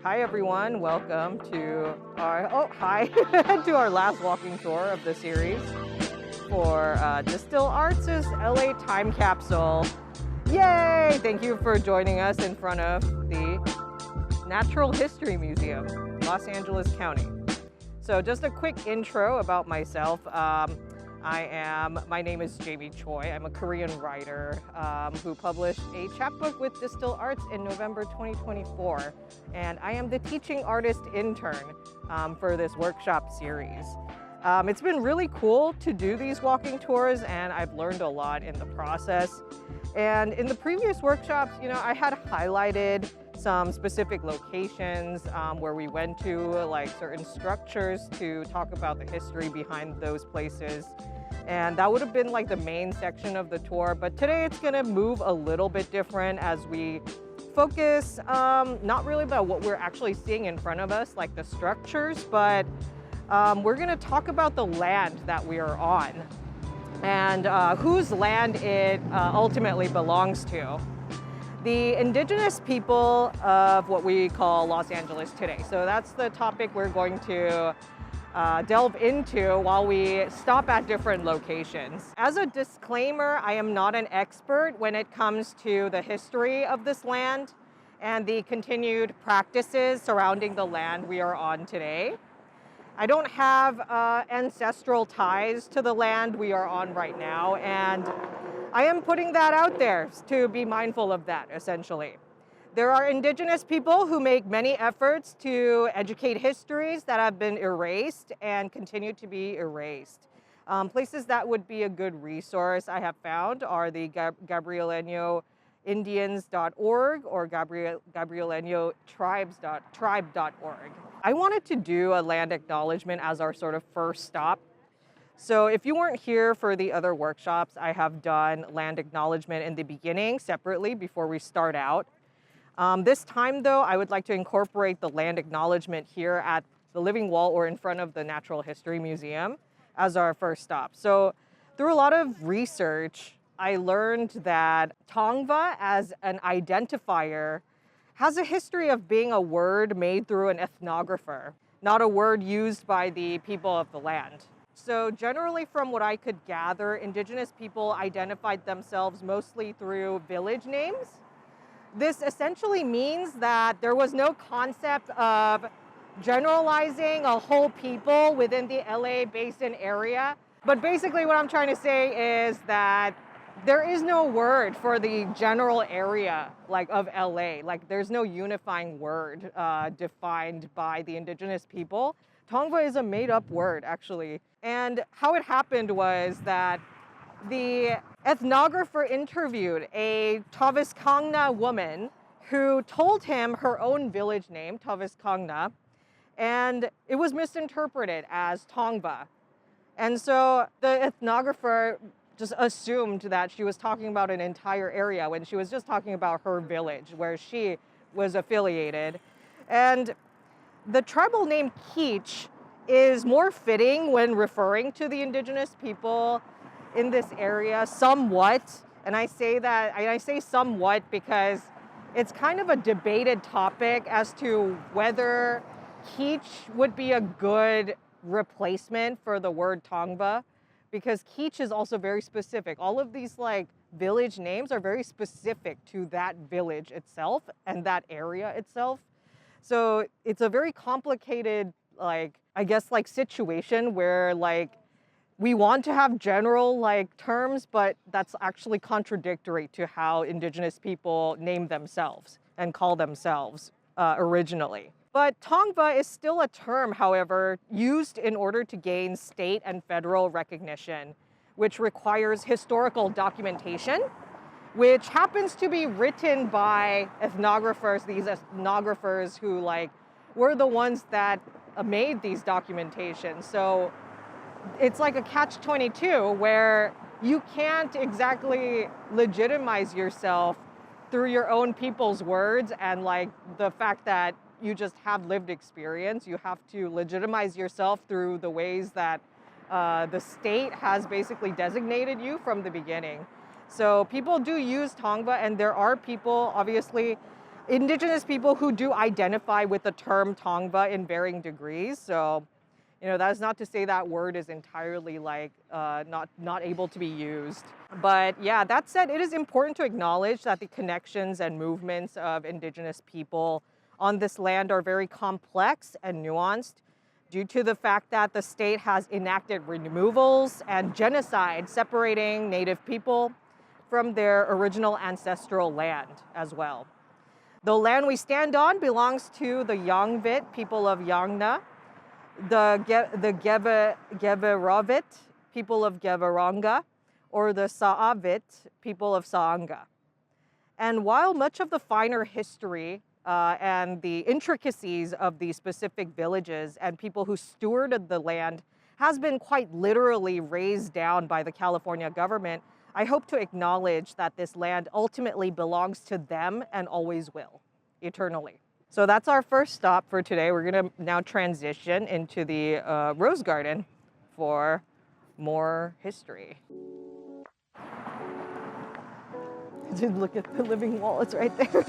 Hi everyone, welcome to to our last walking tour of the series for DSTL Arts' LA Time Capsule. Yay! Thank you for joining us in front of the Natural History Museum, Los Angeles County. So just a quick intro about myself. My name is Jamie Choi. I'm a Korean writer who published a chapbook with DSTL Arts in November 2024. And I am the teaching artist intern for this workshop series. It's been really cool to do these walking tours, and I've learned a lot in the process. And in the previous workshops, I had highlighted some specific locations where we went to, like certain structures, to talk about the history behind those places. And that would have been like the main section of the tour. But today it's gonna move a little bit different as we focus not really about what we're actually seeing in front of us, like the structures, but we're gonna talk about the land that we are on and whose land it ultimately belongs to. The indigenous people of what we call Los Angeles today. So that's the topic we're going to delve into while we stop at different locations. As a disclaimer, I am not an expert when it comes to the history of this land and the continued practices surrounding the land we are on today. I don't have ancestral ties to the land we are on right now, and I am putting that out there to be mindful of that, essentially. There are indigenous people who make many efforts to educate histories that have been erased and continue to be erased. Places that would be a good resource I have found are the GabrieleñoIndians.org or GabrieleñoTribes.tribe.org. I wanted to do a land acknowledgement as our sort of first stop. So if you weren't here for the other workshops, I have done land acknowledgement in the beginning separately before we start out. This time, though, I would like to incorporate the land acknowledgement here at the Living Wall or in front of the Natural History Museum as our first stop. So through a lot of research, I learned that Tongva as an identifier has a history of being a word made through an ethnographer, not a word used by the people of the land. So generally, from what I could gather, indigenous people identified themselves mostly through village names. This essentially means that there was no concept of generalizing a whole people within the LA basin area. But basically what I'm trying to say is that there is no word for the general area of LA. Like there's no unifying word defined by the indigenous people. Tongva is a made-up word, actually. And how it happened was that the ethnographer interviewed a Taviskangna woman who told him her own village name, Taviskangna, and it was misinterpreted as Tongva. And so the ethnographer just assumed that she was talking about an entire area when she was just talking about her village where she was affiliated. And the tribal name Keech is more fitting when referring to the indigenous people in this area somewhat. And I say somewhat because it's kind of a debated topic as to whether Keech would be a good replacement for the word Tongva, because Keech is also very specific. All of these village names are very specific to that village itself and that area itself. So it's a very complicated, situation where we want to have general terms, but that's actually contradictory to how indigenous people name themselves and call themselves originally. But Tongva is still a term, however, used in order to gain state and federal recognition, which requires historical documentation, which happens to be written by ethnographers, these ethnographers who were the ones that made these documentations. So it's like a catch-22 where you can't exactly legitimize yourself through your own people's words and the fact that you just have lived experience. You have to legitimize yourself through the ways that the state has basically designated you from the beginning. So people do use Tongva, and there are people obviously indigenous people who do identify with the term Tongva in varying degrees. So, that is not to say that word is entirely like not able to be used. But yeah, that said, it is important to acknowledge that the connections and movements of indigenous people on this land are very complex and nuanced due to the fact that the state has enacted removals and genocide separating Native people from their original ancestral land as well. The land we stand on belongs to the Yangvit people of Yangna, the Geveravit people of Geveranga, or the Saavit people of Saanga. And while much of the finer history and the intricacies of the specific villages and people who stewarded the land has been quite literally razed down by the California government, I hope to acknowledge that this land ultimately belongs to them and always will, eternally. So that's our first stop for today. We're gonna now transition into the Rose Garden for more history. Just look at the living wall, it's right there.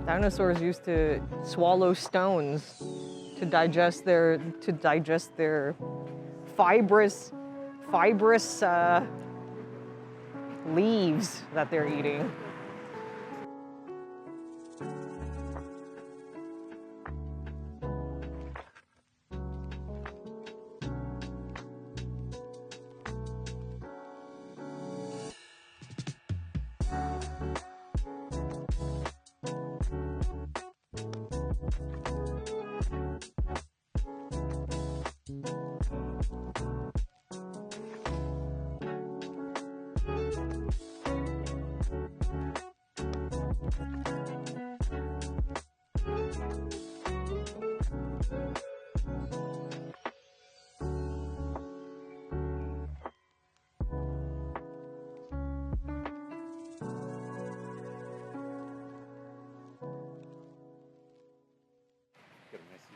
Dinosaurs used to swallow stones to digest their fibrous leaves that they're eating.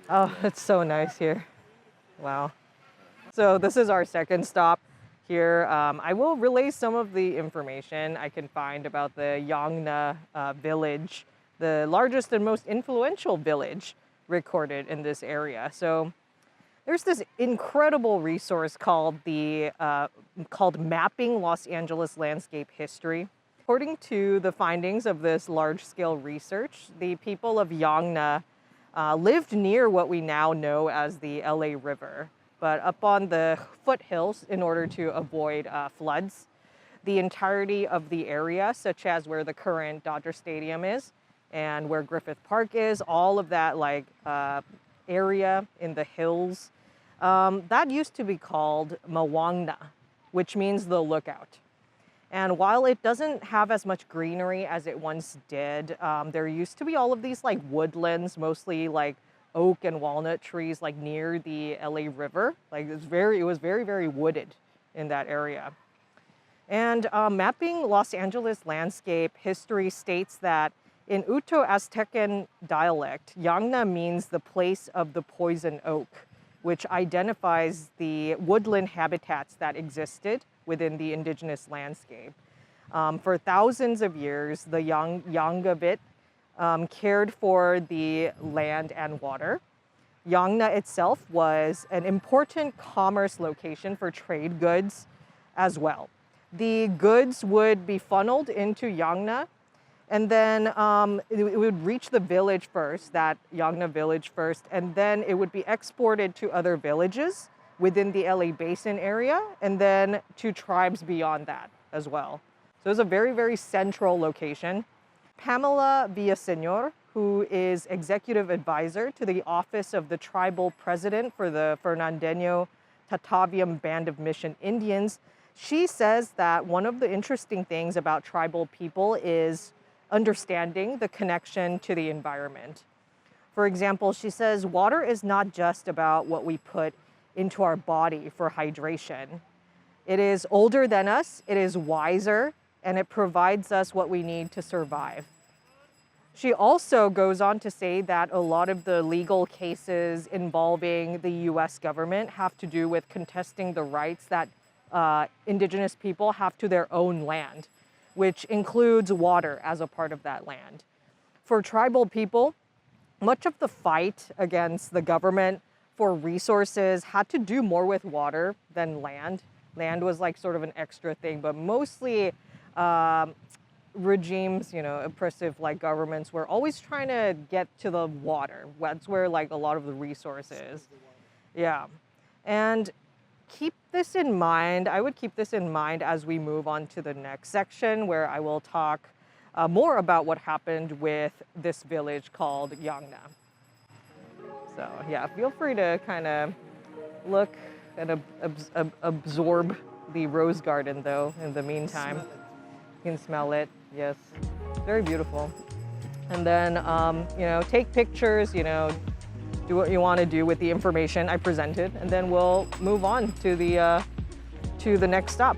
Oh, it's so nice here. Wow. So this is our second stop here. I will relay some of the information I can find about the Yangna village, the largest and most influential village recorded in this area. So there's this incredible resource called Mapping Los Angeles Landscape History. According to the findings of this large-scale research, the people of Yangna lived near what we now know as the LA River, but up on the foothills in order to avoid floods. The entirety of the area, such as where the current Dodger Stadium is and where Griffith Park is, all of that area in the hills, that used to be called Mawangna, which means the lookout. And while it doesn't have as much greenery as it once did, there used to be all of these woodlands, mostly oak and walnut trees near the LA River. It was very, very wooded in that area. And Mapping Los Angeles Landscape History states that in Uto-Aztecan dialect, Yangna means the place of the poison oak, which identifies the woodland habitats that existed within the indigenous landscape. For thousands of years, the Yangavit cared for the land and water. Yangna itself was an important commerce location for trade goods as well. The goods would be funneled into Yangna, and then it would reach the village first, that Yangna village first, and then it would be exported to other villages within the LA Basin area, and then to tribes beyond that as well. So it's a very, very central location. Pamela Villaseñor, who is executive advisor to the Office of the Tribal President for the Fernandino Tataviam Band of Mission Indians, she says that one of the interesting things about tribal people is understanding the connection to the environment. For example, she says, water is not just about what we put into our body for hydration. It is older than us, it is wiser, and it provides us what we need to survive. She also goes on to say that a lot of the legal cases involving the US government have to do with contesting the rights that indigenous people have to their own land, which includes water as a part of that land. For tribal people, much of the fight against the government for resources had to do more with water than land. Land was like sort of an extra thing, but mostly regimes, oppressive like governments were always trying to get to the water. That's where like a lot of the resources. Yeah. And keep this in mind. I would keep this in mind as we move on to the next section where I will talk more about what happened with this village called Yangna. So yeah, feel free to kind of look and absorb the rose garden though in the meantime. You can smell it, yes. Very beautiful. And then, take pictures, do what you want to do with the information I presented, and then we'll move on to the next stop.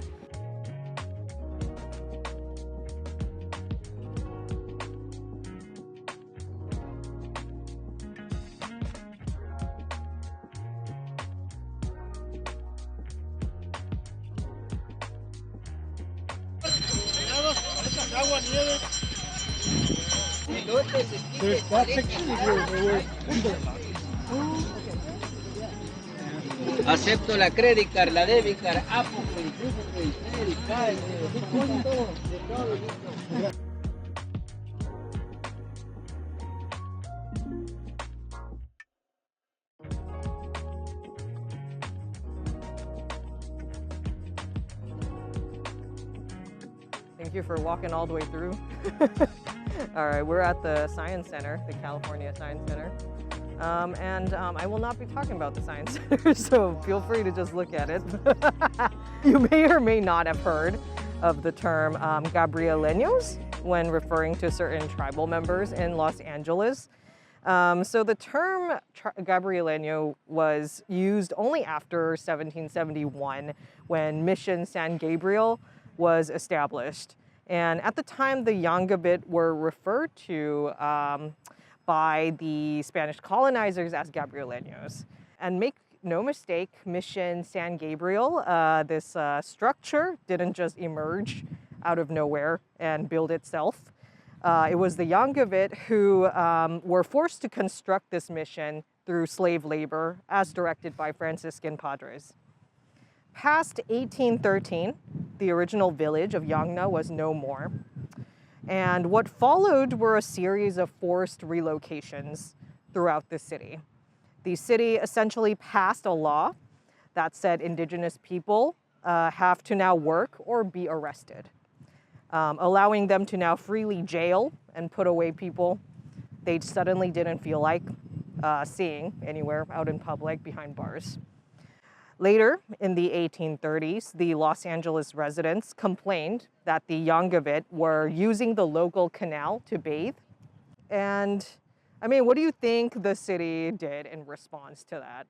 Acepto la credit card, la debit card, Apple Pay, Google Pay, credit card, de todo. Thank you for walking all the way through. All right, we're at the Science Center, the California Science Center. I will not be talking about the Science Center, so feel free to just look at it. You may or may not have heard of the term Gabrieleños when referring to certain tribal members in Los Angeles. So the term Gabrieleño was used only after 1771 when Mission San Gabriel was established. And at the time, the Yangabit were referred to by the Spanish colonizers as Gabrieleños. And make no mistake, Mission San Gabriel, this structure didn't just emerge out of nowhere and build itself. It was the Yangabit who were forced to construct this mission through slave labor as directed by Franciscan padres. Past 1813, the original village of Yangna was no more. And what followed were a series of forced relocations throughout the city. The city essentially passed a law that said indigenous people have to now work or be arrested, allowing them to now freely jail and put away people they suddenly didn't feel like seeing anywhere out in public behind bars. Later, in the 1830s, the Los Angeles residents complained that the Yangabit were using the local canal to bathe. And, I mean, what do you think the city did in response to that?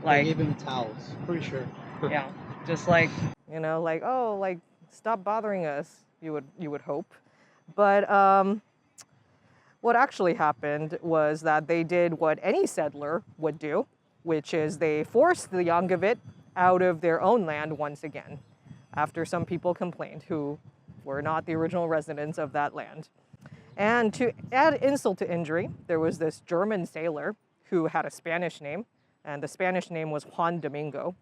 Like, gave him towels, pretty sure. Yeah, just like, stop bothering us, you would hope. But what actually happened was that they did what any settler would do, which is they forced the Yangabit out of their own land once again, after some people complained who were not the original residents of that land. And to add insult to injury, there was this German sailor who had a Spanish name, and the Spanish name was Juan Domingo.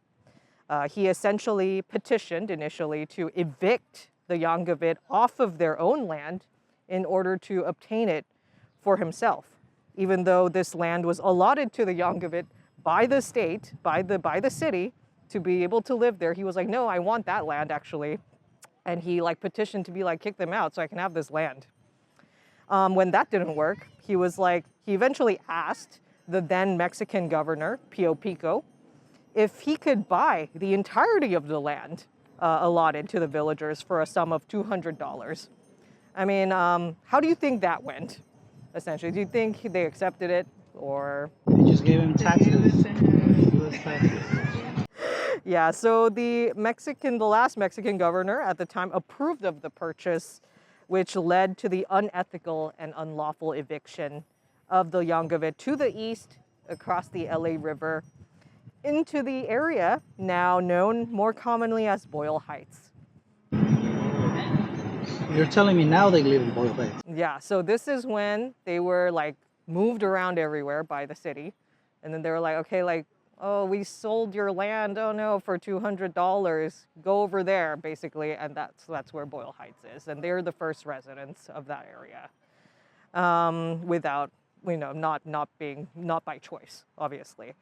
He essentially petitioned initially to evict the Yangabit off of their own land in order to obtain it for himself, even though this land was allotted to the Yangabit by the state, by the city, to be able to live there. He was like, no, I want that land actually. And he petitioned to be kick them out so I can have this land. When that didn't work, he eventually asked the then Mexican governor, Pio Pico, if he could buy the entirety of the land allotted to the villagers for a sum of $200. I mean, how do you think that went, essentially? Do you think they accepted it, or? They just gave him taxes. Yeah, so the last Mexican governor at the time approved of the purchase, which led to the unethical and unlawful eviction of the Yangovit to the east across the LA River into the area now known more commonly as Boyle Heights. You're telling me now they live in Boyle Heights? Yeah, so this is when they were like moved around everywhere by the city. And then they were like, okay, like, oh, we sold your land, oh no, for $200. Go over there, basically, and that's where Boyle Heights is. And they're the first residents of that area. Without, not by choice, obviously.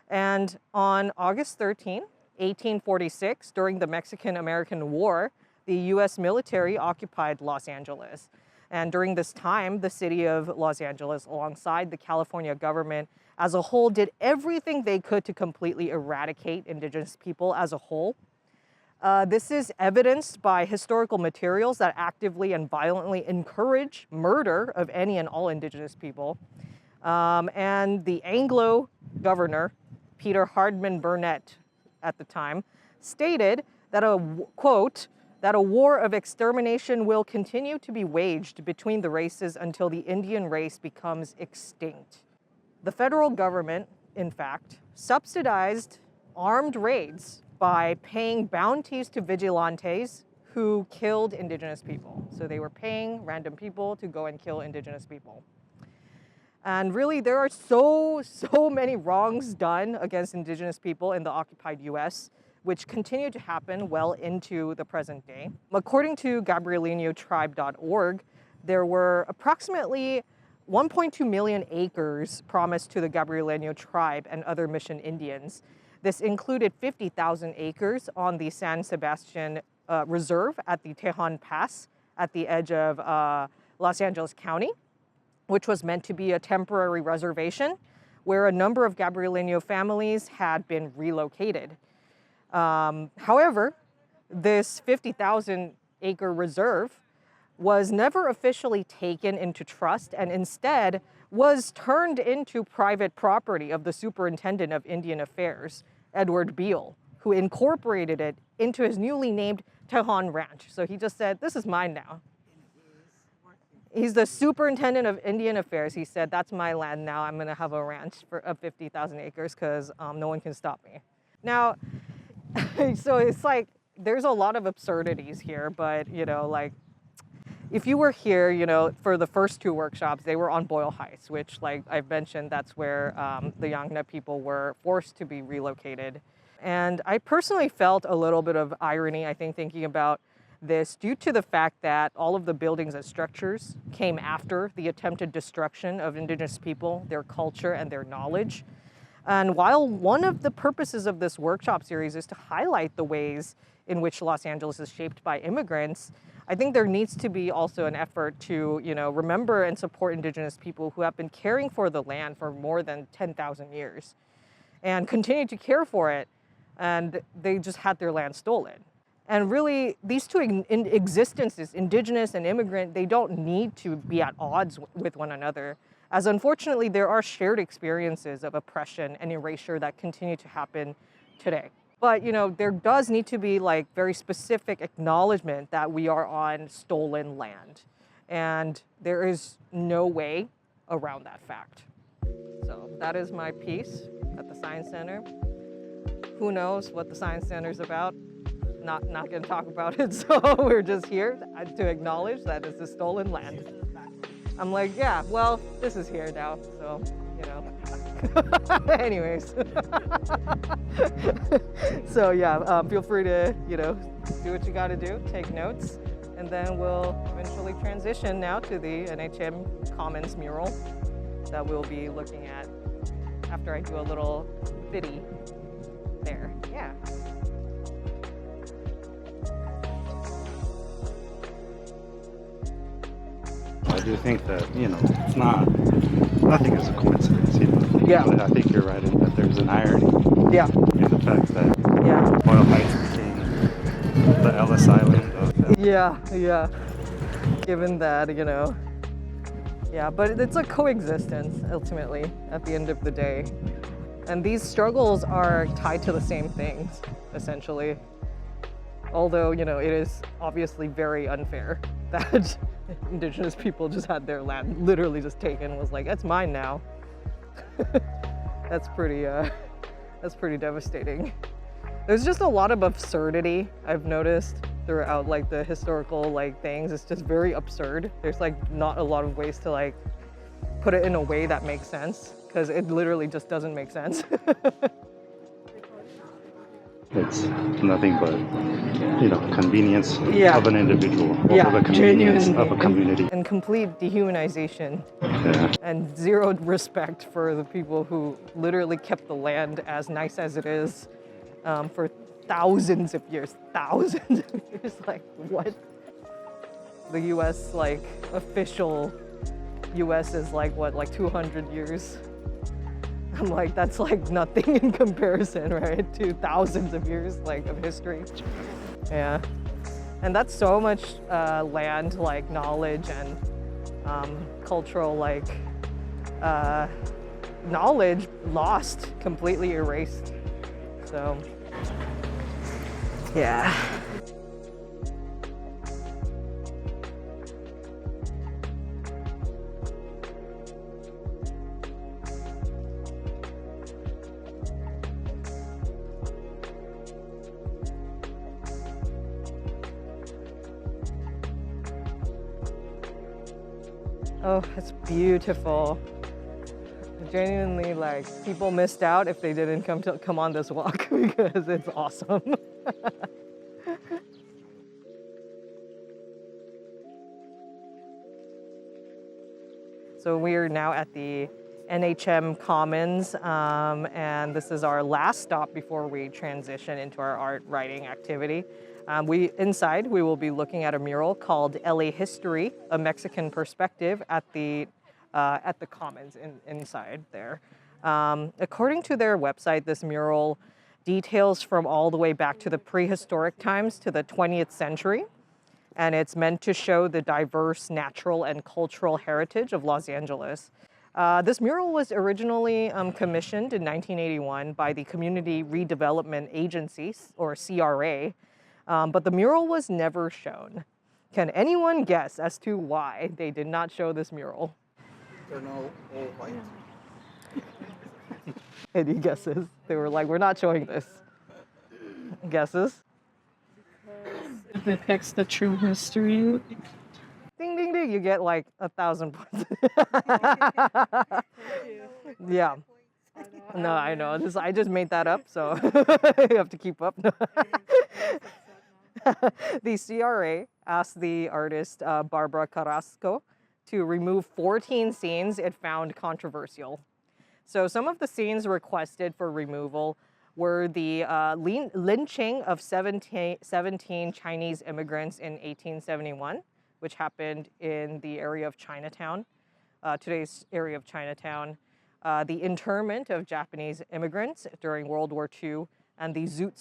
And on August 13, 1846, during the Mexican-American War, the US military occupied Los Angeles. And during this time, the city of Los Angeles, alongside the California government as a whole, did everything they could to completely eradicate indigenous people as a whole. This is evidenced by historical materials that actively and violently encourage murder of any and all indigenous people. And the Anglo governor, Peter Hardman Burnett, at the time, stated that quote, that a war of extermination will continue to be waged between the races until the Indian race becomes extinct. The federal government, in fact, subsidized armed raids by paying bounties to vigilantes who killed indigenous people. So they were paying random people to go and kill indigenous people. And really, there are so many wrongs done against indigenous people in the occupied US, which continue to happen well into the present day. According to GabrielinoTribe.org, there were approximately 1.2 million acres promised to the Gabrielino tribe and other Mission Indians. This included 50,000 acres on the San Sebastian Reserve at the Tejon Pass at the edge of Los Angeles County, which was meant to be a temporary reservation where a number of Gabrielino families had been relocated. However, this 50,000 acre reserve was never officially taken into trust and instead was turned into private property of the Superintendent of Indian Affairs, Edward Beale, who incorporated it into his newly named Tejon Ranch. So he just said, this is mine now. He's the Superintendent of Indian Affairs. He said, that's my land now. I'm gonna have a ranch of 50,000 acres because no one can stop me. Now, so it's like, there's a lot of absurdities here, but like, if you were here, for the first two workshops, they were on Boyle Heights, which, like I've mentioned, that's where the Yangna people were forced to be relocated. And I personally felt a little bit of irony, I think, thinking about this due to the fact that all of the buildings and structures came after the attempted destruction of indigenous people, their culture, and their knowledge. And while one of the purposes of this workshop series is to highlight the ways in which Los Angeles is shaped by immigrants, I think there needs to be also an effort to, remember and support indigenous people who have been caring for the land for more than 10,000 years and continue to care for it, and they just had their land stolen. And really, these two existences, indigenous and immigrant, they don't need to be at odds with one another, as unfortunately there are shared experiences of oppression and erasure that continue to happen today. But there does need to be like very specific acknowledgement that we are on stolen land, and there is no way around that fact. So that is my piece at the Science Center. Who knows what the Science Center is about? Not going to talk about it, so we're just here to acknowledge that it's a stolen land. I'm like, yeah, well, this is here now, so, anyways. So yeah, feel free to, do what you got to do, take notes, and then we'll eventually transition now to the NHM Commons mural that we'll be looking at after I do a little viddy there. Yeah. I do think that, it's nothing is a coincidence, Yeah. I think you're right in that there's an irony Yeah. in the fact that Yeah. Boyle Heights became the Ellis Island of Yeah. Given that, yeah, but it's a coexistence ultimately at the end of the day. And these struggles are tied to the same things, essentially. Although, you know, it is obviously very unfair that indigenous people just had their land literally just taken, was like, it's mine now. That's pretty devastating. There's just a lot of absurdity I've noticed throughout like the historical like things. It's just very absurd. There's like not a lot of ways to like put it in a way that makes sense, because it literally just doesn't make sense. It's nothing but, you know, convenience Yeah. of an individual, or Yeah, the convenience of a genuinely. community. And complete dehumanization Yeah. and zero respect for the people who literally kept the land as nice as it is for thousands of years. Thousands of years. Like, what? The US, like, official US is like, what, like 200 years? I'm like, that's like nothing in comparison, right? To thousands of years, like, of history. Yeah. And that's so much land, like, knowledge and cultural, like, knowledge lost, completely erased. So, yeah. Oh, it's beautiful. Genuinely, like, people missed out if they didn't come on this walk because it's awesome. So we are now at the NHM Commons, and this is our last stop before we transition into our art writing activity. Inside, we will be looking at a mural called LA History, a Mexican Perspective at the Commons inside there. According to their website, this mural details from all the way back to the prehistoric times to the 20th century. And it's meant to show the diverse natural and cultural heritage of Los Angeles. This mural was originally commissioned in 1981 by the Community Redevelopment Agency, or CRA, but the mural was never shown. Can anyone guess as to why they did not show this mural? They're no all white. Any guesses? They were like, we're not showing this. Guesses? It depicts the true history. Ding, ding, ding. You get like 1,000 points. Yeah. No, I know. I just made that up, so you have to keep up. The CRA asked the artist Barbara Carrasco to remove 14 scenes it found controversial. So some of the scenes requested for removal were the lynching of 17 Chinese immigrants in 1871, which happened in the area of Chinatown, today's area of Chinatown, the internment of Japanese immigrants during World War II, and the Zoot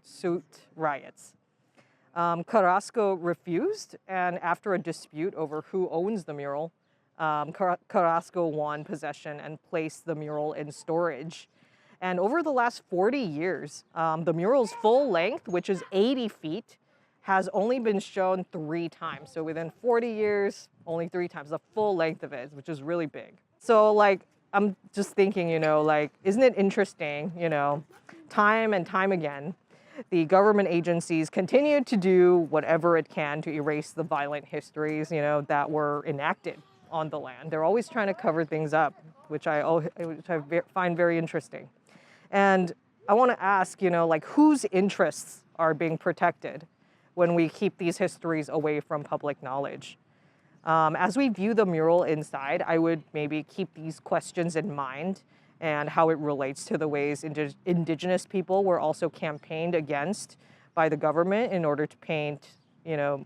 Suit riots. Carrasco refused, and after a dispute over who owns the mural, Carrasco won possession and placed the mural in storage. And over the last 40 years, the mural's full length, which is 80 feet, has only been shown 3 times. So within 40 years, only 3 times, the full length of it, which is really big. So like, I'm just thinking, you know, like, isn't it interesting, you know, time and time again, the government agencies continue to do whatever it can to erase the violent histories, you know, that were enacted on the land. They're always trying to cover things up, which I find very interesting. And I want to ask, you know, like, whose interests are being protected when we keep these histories away from public knowledge? As we view the mural inside, I would maybe keep these questions in mind and how it relates to the ways indigenous people were also campaigned against by the government in order to paint, you know,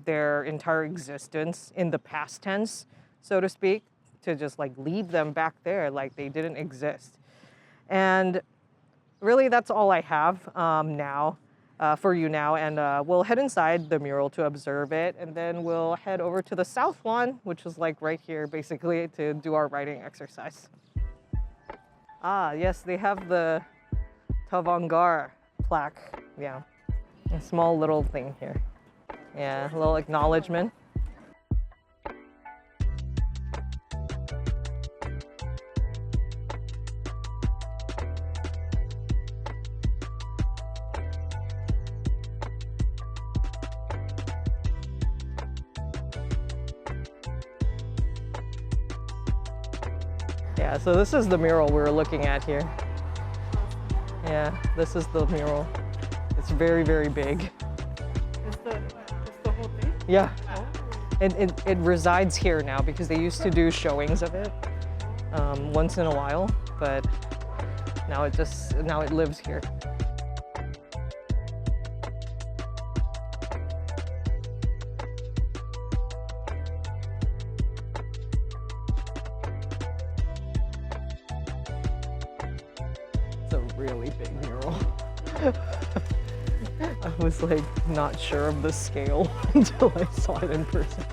their entire existence in the past tense, so to speak, to just like leave them back there like they didn't exist. And really, that's all I have now for you now. And we'll head inside the mural to observe it, and then we'll head over to the south one, which is like right here, basically, to do our writing exercise. Ah, yes, they have the Tavangar plaque. Yeah, a small little thing here. Yeah, a little acknowledgement. Yeah, so this is the mural we were looking at here. Yeah, this is the mural. It's very, very big. It's the whole thing? Yeah. It resides here now because they used to do showings of it once in a while, but now it lives here. It's a really big mural. I was like not sure of the scale until I saw it in person.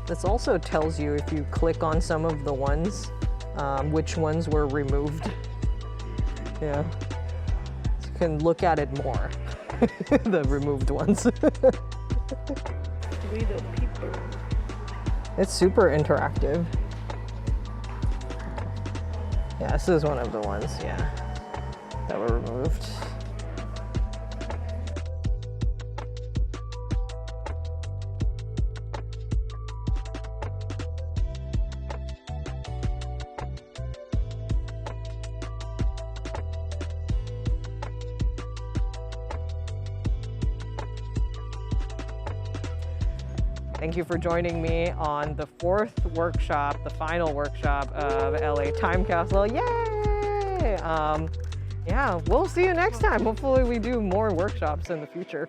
This also tells you if you click on some of the ones, which ones were removed. Yeah, so you can look at it more, the removed ones. We the people. It's super interactive. Yeah, this is one of the ones, yeah, that were removed. Thank you for joining me on the 4th workshop, the final workshop of LA Time Capsule. Yay! Yeah, we'll see you next time. Hopefully we do more workshops in the future.